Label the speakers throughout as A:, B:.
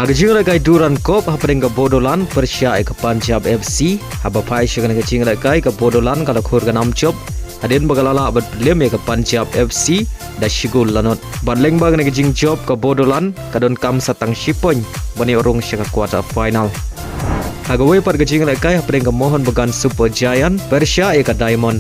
A: Haga jing lakai duran kop hapring ka Bodolan Persia ka Punjab FC haba pai shagan ka jing lakai ka Bodolan kala khur ka nam chop hadin bagalala abad lem ka Punjab FC da shigul lanot badleng bag ka jing job ka Bodolan kadon kam satang shipon bani Rung shaga quarter final. Haga wei par ka jing lakai hapring ka Mohon Bagan Super Giant Persia ka Diamond.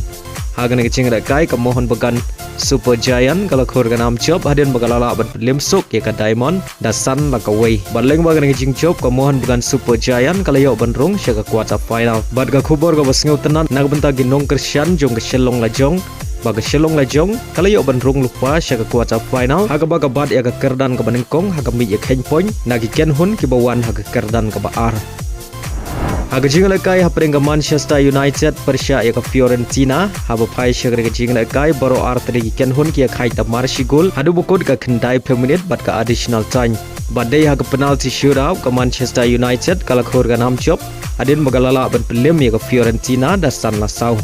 A: Haga ka jing lakai ka Mohon Bagan Super Giant kalau khur ka nam chop hadin bagalala abad lem sok ka Diamond da san la ka wei badleng bag ka jing job ka Mohon Bagan Super Giant kala yo ban Rung shaga quarter final. Bad ka khubor ka basngeu tenan Nabynta ginong Christian jong ka Shillong Lajong baga Shillong Lajong kala yo ban Rung lupa shaga quarter final. Haga baga bad ya ka kerdan ka banengkong haga mi ya khen point nagi ken hun ki bawan haga kerdan ka baar. Haga jing lakai hapring ka Manchester United Persia ya ka Fiorentina haba pai shaga ka jing lakai baro artri ki ken hun ki khai ta marshi gol hadu bukod ka khendai per minute bad ka additional time badai haga penalty shootout ka Manchester United kala khur ka nam chop adin bagalala ban pelem ya ka Fiorentina da san la sau.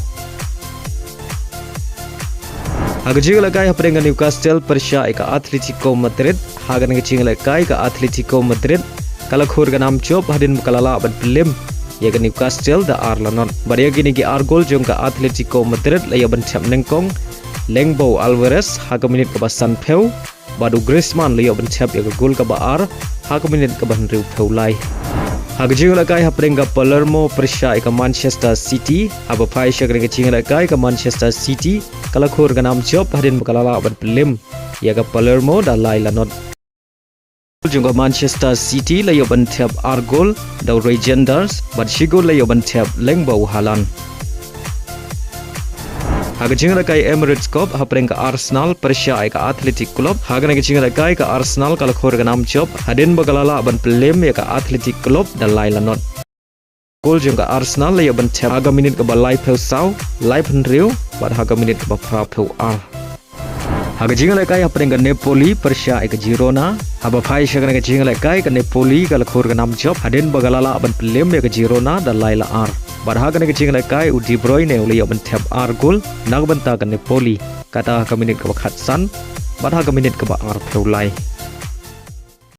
A: Haga jing lakai hapring ka Newcastle Persia ya ka Atletico Madrid haga nga jing lakai ka Atletico Madrid kala khur ka nam chop hadin bagalala ban pelem ya ka Newcastle da Arlanon baria gini ki Argol jong ka Atletico Madrid la ya ban chap nengkong Lengbo Alvarez haga minit ka basan peu badu Griezmann la ya ban chap ya ka gol ka baar haga minit ka ban riu peu lai. Haga jing lakai hapring ka Palermo Persia ka Manchester City haba pai shaga ka jing lakai ka Manchester City kala khur ka nam chop hadin bakalala ban pelem ya ka Palermo da lai lanot jungka Manchester City la yo ban thep Argol da Legenders bad shigol la yo ban thep Lengbo Halan. Haga jing lakai Emirates Cup hapring ka Arsenal Persia ka Athletic Club haga na jing lakai ka Arsenal kala khor ka nam chop hadin bagalala ban pelem ya ka Athletic Club da lai lanot gol jungka Arsenal la yo ban thep haga minit ka ba live peu sau live henriu bad haga minit ka ba fra peu ar. Haga jing lakai hapring ka Nepoli Persia ka Girona haba pai shaga ka jing lakai ka Nepoli kala khur ka nam chop hadin bagalala ban pelem ya ka Girona da lai la ar bad haga ka jing lakai udi Bruyne uli ya ban thep ar gol Nabynta ka Nepoli kata ka minit ka ba khat san bad haga minit ka ba ar peu lai.